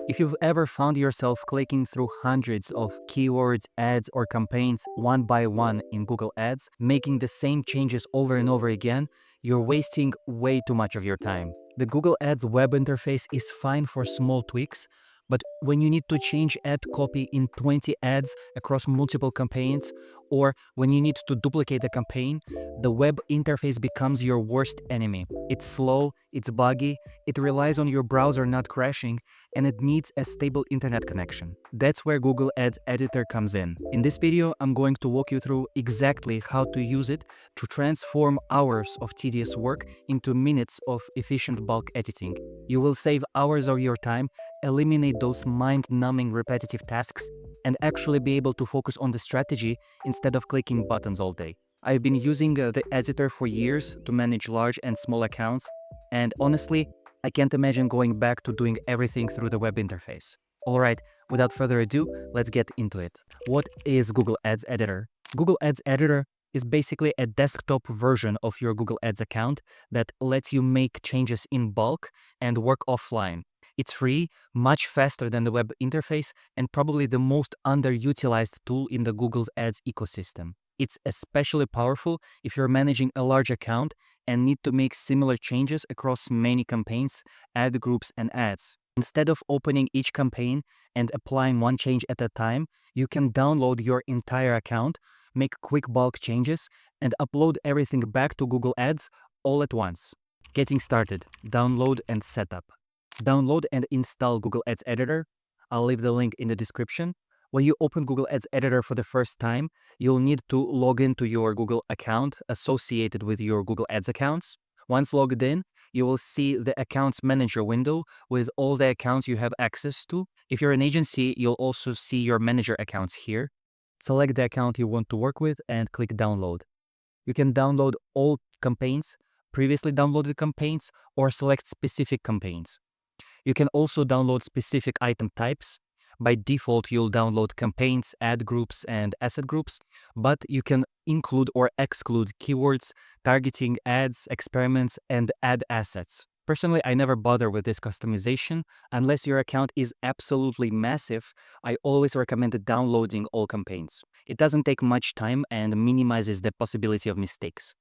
If you've ever found yourself clicking through hundreds of keywords, ads, or campaigns one by one in Google Ads, making the same changes over and over again, you're wasting way too much of your time. The Google Ads web interface is fine for small tweaks, but when you need to change ad copy in 20 ads across multiple campaigns, or when you need to duplicate the campaign, the web interface becomes your worst enemy. It's slow, it's buggy, it relies on your browser not crashing, and it needs a stable internet connection. That's where Google Ads Editor comes in. In this video, I'm going to walk you through exactly how to use it to transform hours of tedious work into minutes of efficient bulk editing. You will save hours of your time, eliminate those mind-numbing repetitive tasks, and actually be able to focus on the strategy instead of clicking buttons all day. I've been using the editor for years to manage large and small accounts, and honestly, I can't imagine going back to doing everything through the web interface. Alright, without further ado, let's get into it. What is Google Ads Editor? Google Ads Editor is basically a desktop version of your Google Ads account that lets you make changes in bulk and work offline. It's free, much faster than the web interface, and probably the most underutilized tool in the Google Ads ecosystem. It's especially powerful if you're managing a large account and need to make similar changes across many campaigns, ad groups, and ads. Instead of opening each campaign and applying one change at a time, you can download your entire account, make quick bulk changes, and upload everything back to Google Ads all at once. Getting started, download and setup. Download and install Google Ads Editor. I'll leave the link in the description. When you open Google Ads Editor for the first time, you'll need to log into your Google account associated with your Google Ads accounts. Once logged in, you will see the Accounts Manager window with all the accounts you have access to. If you're an agency, you'll also see your manager accounts here. Select the account you want to work with and click Download. You can download all campaigns, previously downloaded campaigns, or select specific campaigns. You can also download specific item types. By default, you'll download campaigns, ad groups, and asset groups, but you can include or exclude keywords, targeting ads, experiments, and ad assets. Personally, I never bother with this customization. Unless your account is absolutely massive, I always recommend downloading all campaigns. It doesn't take much time and minimizes the possibility of mistakes.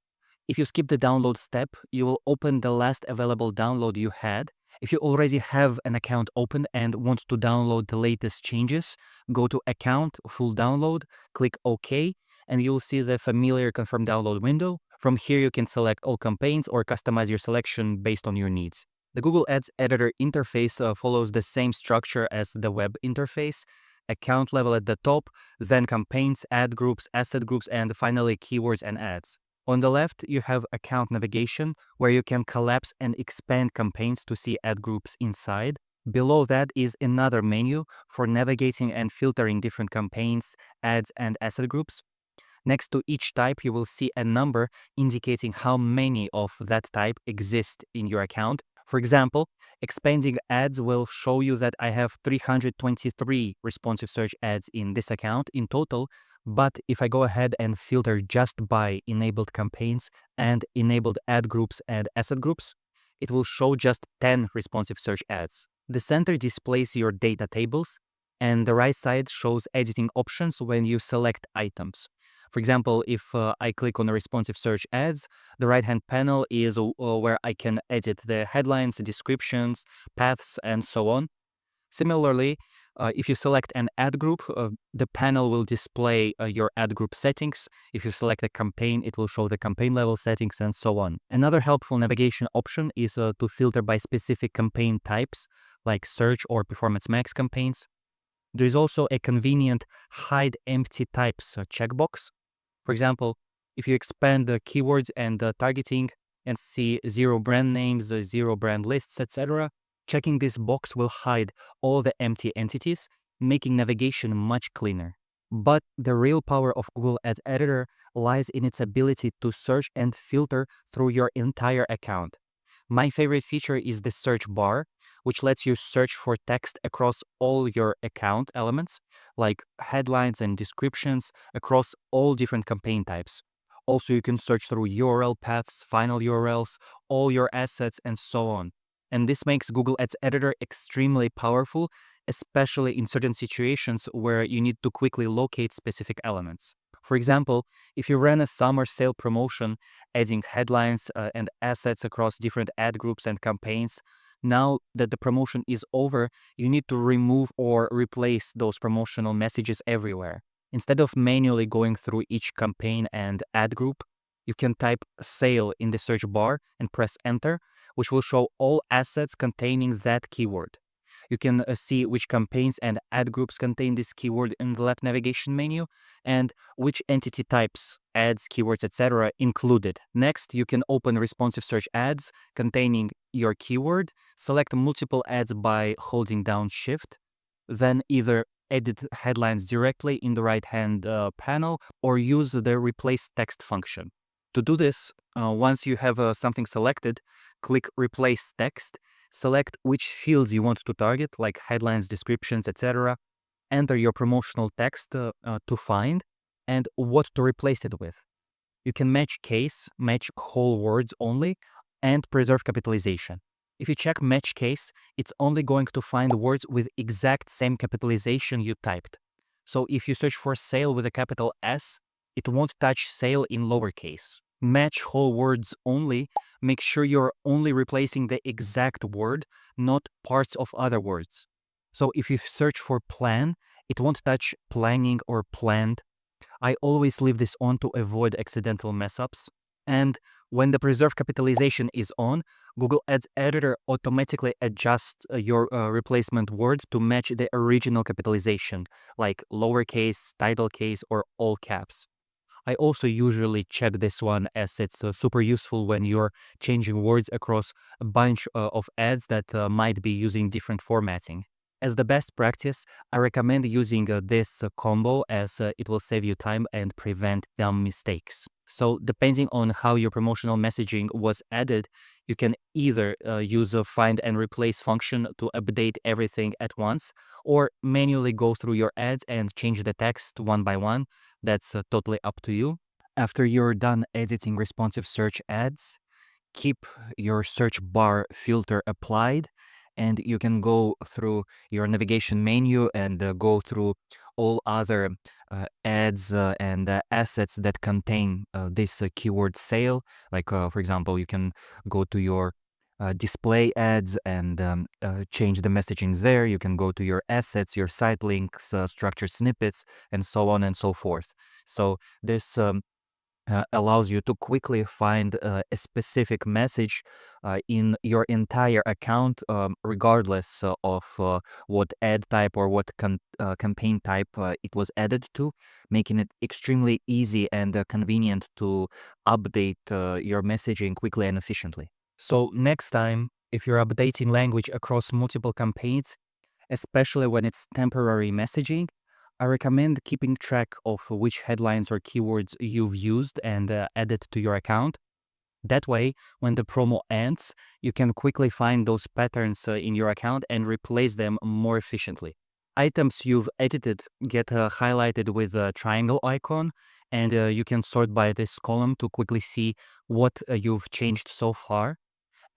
If you skip the download step, you will open the last available download you had. If you already have an account open and want to download the latest changes, go to Account, Full Download, click OK, and you'll see the familiar Confirm Download window. From here, you can select all campaigns or customize your selection based on your needs. The Google Ads Editor interface follows the same structure as the web interface. Account level at the top, then campaigns, ad groups, asset groups, and finally keywords and ads. On the left, you have account navigation, where you can collapse and expand campaigns to see ad groups inside. Below that is another menu for navigating and filtering different campaigns, ads, and asset groups. Next to each type, you will see a number indicating how many of that type exist in your account. For example, expanding ads will show you that I have 323 responsive search ads in this account in total. But if I go ahead and filter just by enabled campaigns and enabled ad groups and asset groups, it will show just 10 responsive search ads. The center displays your data tables, and the right side shows editing options when you select items. For example, if I click on the responsive search ads, the right-hand panel is where I can edit the headlines, descriptions, paths, and so on. Similarly, if you select an ad group, the panel will display your ad group settings. If you select a campaign, it will show the campaign level settings and so on. Another helpful navigation option is to filter by specific campaign types, like search or performance max campaigns. There is also a convenient hide empty types checkbox. For example, if you expand the keywords and targeting and see 0 brand names, 0 brand lists, etc., checking this box will hide all the empty entities, making navigation much cleaner. But the real power of Google Ads Editor lies in its ability to search and filter through your entire account. My favorite feature is the search bar, which lets you search for text across all your account elements, like headlines and descriptions across all different campaign types. Also, you can search through URL paths, final URLs, all your assets, and so on. And this makes Google Ads Editor extremely powerful, especially in certain situations where you need to quickly locate specific elements. For example, if you run a summer sale promotion, adding headlines and assets across different ad groups and campaigns, now that the promotion is over, you need to remove or replace those promotional messages everywhere. Instead of manually going through each campaign and ad group, you can type sale in the search bar and press enter, which will show all assets containing that keyword. You can see which campaigns and ad groups contain this keyword in the left navigation menu and which entity types, ads, keywords, etc. included. Next, you can open responsive search ads containing your keyword, select multiple ads by holding down Shift, then either edit headlines directly in the right-hand panel or use the replace text function. To do this, once you have something selected, click replace text, select which fields you want to target, like headlines, descriptions, etc. Enter your promotional text to find and what to replace it with. You can match case, match whole words only, and preserve capitalization. If you check match case, it's only going to find words with exact same capitalization you typed. So if you search for sale with a capital S, it won't touch sale in lowercase. Match whole words only, make sure you're only replacing the exact word, not parts of other words. So if you search for plan, it won't touch planning or planned. I always leave this on to avoid accidental mess-ups. And when the preserve capitalization is on, Google Ads Editor automatically adjusts your replacement word to match the original capitalization, like lowercase, title case, or all caps. I also usually check this one as it's super useful when you're changing words across a bunch of ads that might be using different formatting. As the best practice, I recommend using this combo as it will save you time and prevent dumb mistakes. So depending on how your promotional messaging was added, you can either use a find and replace function to update everything at once, or manually go through your ads and change the text one by one. That's totally up to you. After you're done editing responsive search ads, keep your search bar filter applied, and you can go through your navigation menu and go through all other ads and assets that contain this keyword sale. Like, for example, you can go to your display ads and change the messaging there. You can go to your assets, your site links, structured snippets, and so on and so forth. So this allows you to quickly find a specific message in your entire account, regardless of what ad type or what campaign type it was added to, making it extremely easy and convenient to update your messaging quickly and efficiently. So next time, if you're updating language across multiple campaigns, especially when it's temporary messaging, I recommend keeping track of which headlines or keywords you've used and added to your account. That way, when the promo ends, you can quickly find those patterns in your account and replace them more efficiently. Items you've edited get highlighted with a triangle icon, and you can sort by this column to quickly see what you've changed so far.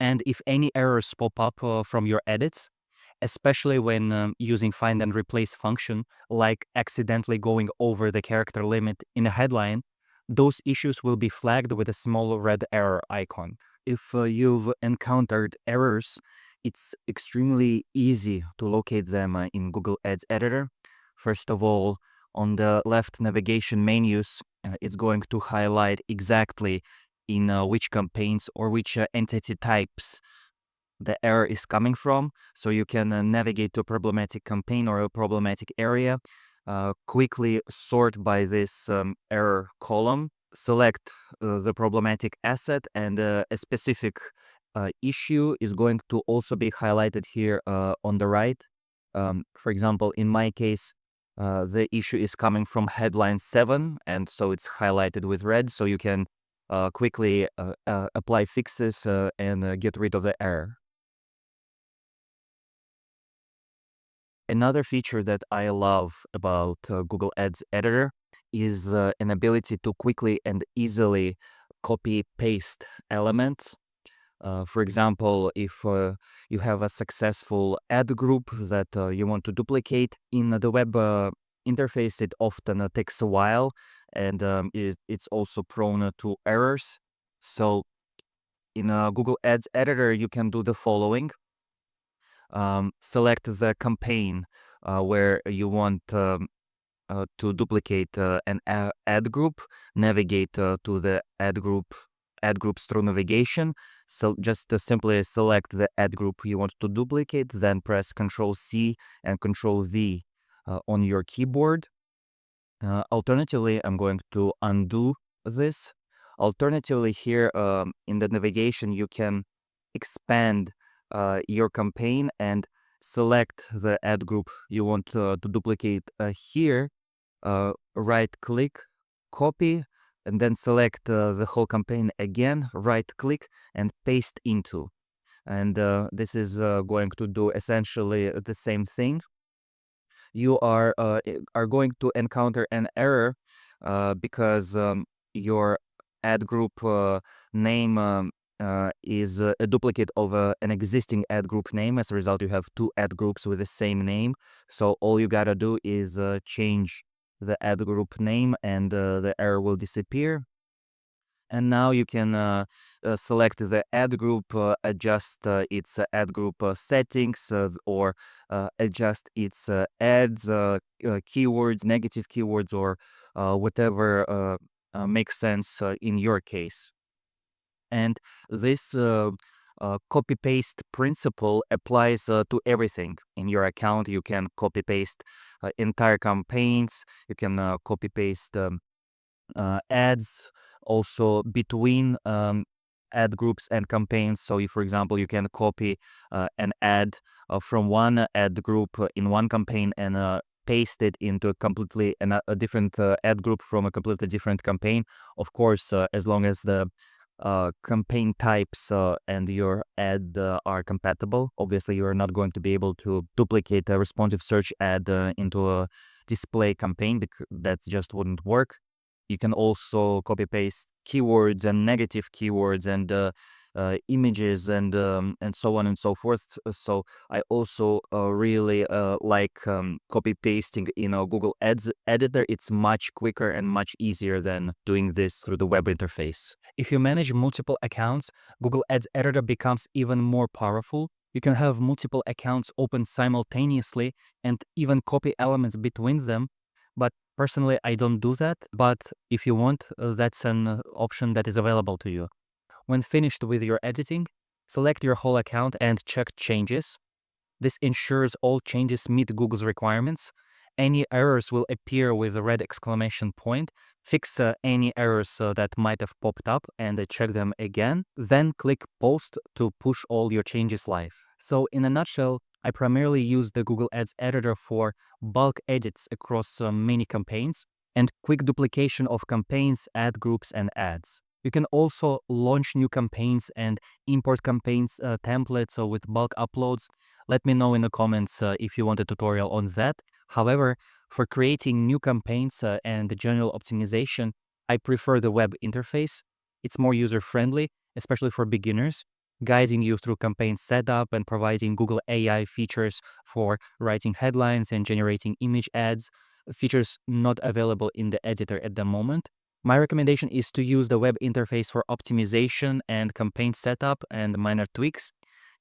And if any errors pop up from your edits, especially when using find and replace function, like accidentally going over the character limit in a headline, those issues will be flagged with a small red error icon. If you've encountered errors, it's extremely easy to locate them in Google Ads Editor. First of all, on the left navigation menus, it's going to highlight exactly in which campaigns or which entity types the error is coming from, so you can navigate to a problematic campaign or a problematic area, quickly sort by this error column, select the problematic asset, and a specific issue is going to also be highlighted here on the right. For example, in my case, the issue is coming from headline 7, and so it's highlighted with red, so you can quickly apply fixes and get rid of the error. Another feature that I love about Google Ads Editor is an ability to quickly and easily copy paste elements. For example, if you have a successful ad group that you want to duplicate in the web interface, it often takes a while, and it's also prone to errors. So in Google Ads Editor, you can do the following. Select the campaign where you want to duplicate an ad group, navigate to the ad groups through navigation. So just simply select the ad group you want to duplicate, then press Ctrl C and Ctrl V on your keyboard. Alternatively, I'm going to undo this. Alternatively, here in the navigation, you can expand your campaign and select the ad group you want to duplicate here. Right click, copy, and then select the whole campaign again, right click, and paste into. And this is going to do essentially the same thing. You are going to encounter an error because your ad group name is a duplicate of an existing ad group name. As a result, you have two ad groups with the same name. So all you gotta do is change the ad group name, and the error will disappear. And now you can select the ad group, adjust its ad group settings, or adjust its ads, keywords, negative keywords, or whatever makes sense in your case. And this copy paste principle applies to everything in your account. You can copy paste entire campaigns, you can copy paste ads also between ad groups and campaigns. So if, for example, you can copy an ad from one ad group in one campaign and paste it into a different ad group from a completely different campaign. Of course, as long as the campaign types and your ad are compatible. Obviously, you're not going to be able to duplicate a responsive search ad into a display campaign, because that just wouldn't work. You can also copy paste keywords and negative keywords and images and so on and so forth. So I also really like copy pasting in a Google Ads editor. It's much quicker and much easier than doing this through the web interface. If you manage multiple accounts, Google Ads editor becomes even more powerful. You can have multiple accounts open simultaneously and even copy elements between them. But personally, I don't do that. But if you want, that's an option that is available to you. When finished with your editing, select your whole account and check changes. This ensures all changes meet Google's requirements. Any errors will appear with a red exclamation point. Fix any errors that might have popped up and check them again. Then click Post to push all your changes live. So in a nutshell, I primarily use the Google Ads editor for bulk edits across many campaigns and quick duplication of campaigns, ad groups, and ads. You can also launch new campaigns and import campaigns templates with bulk uploads. Let me know in the comments if you want a tutorial on that. However, for creating new campaigns and general optimization, I prefer the web interface. It's more user-friendly, especially for beginners, guiding you through campaign setup and providing Google AI features for writing headlines and generating image ads, features not available in the editor at the moment. My recommendation is to use the web interface for optimization and campaign setup and minor tweaks,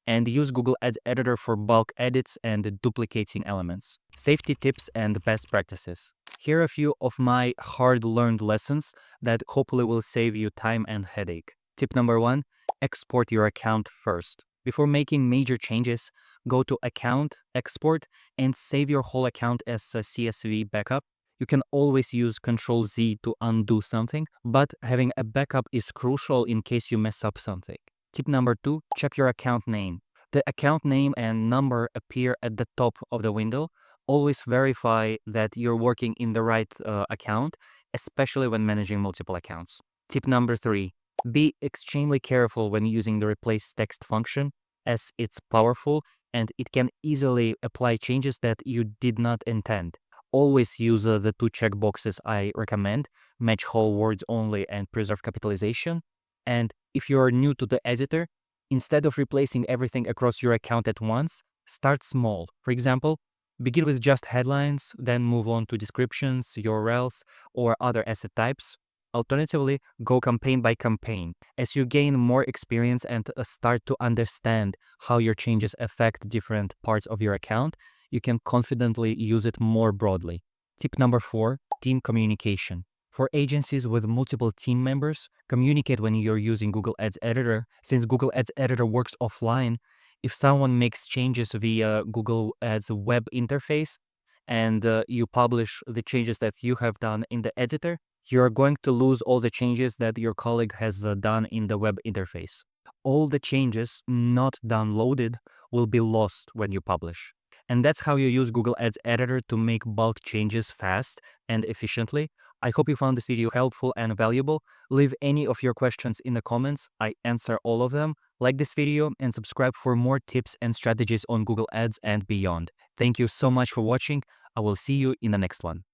and use Google Ads Editor for bulk edits and duplicating elements. Safety tips and best practices. Here are a few of my hard-learned lessons that hopefully will save you time and headache. Tip number 1, export your account first. Before making major changes, go to Account, Export, and save your whole account as a CSV backup. You can always use Ctrl Z to undo something, but having a backup is crucial in case you mess up something. Tip number 2, check your account name. The account name and number appear at the top of the window. Always verify that you're working in the right account, especially when managing multiple accounts. Tip number 3, be extremely careful when using the replace text function, as it's powerful and it can easily apply changes that you did not intend. Always use the 2 checkboxes I recommend: match whole words only and preserve capitalization. And if you're new to the editor, Instead of replacing everything across your account at once, start small. For example, begin with just headlines, then move on to descriptions, URLs, or other asset types. Alternatively, go campaign by campaign. As you gain more experience and start to understand how your changes affect different parts of your account, you can confidently use it more broadly. Tip number 4, team communication. For agencies with multiple team members, communicate when you're using Google Ads Editor. Since Google Ads Editor works offline, if someone makes changes via Google Ads web interface and you publish the changes that you have done in the editor, you're going to lose all the changes that your colleague has done in the web interface. All the changes not downloaded will be lost when you publish. And that's how you use Google Ads Editor to make bulk changes fast and efficiently. I hope you found this video helpful and valuable. Leave any of your questions in the comments. I answer all of them. Like this video and subscribe for more tips and strategies on Google Ads and beyond. Thank you so much for watching. I will see you in the next one.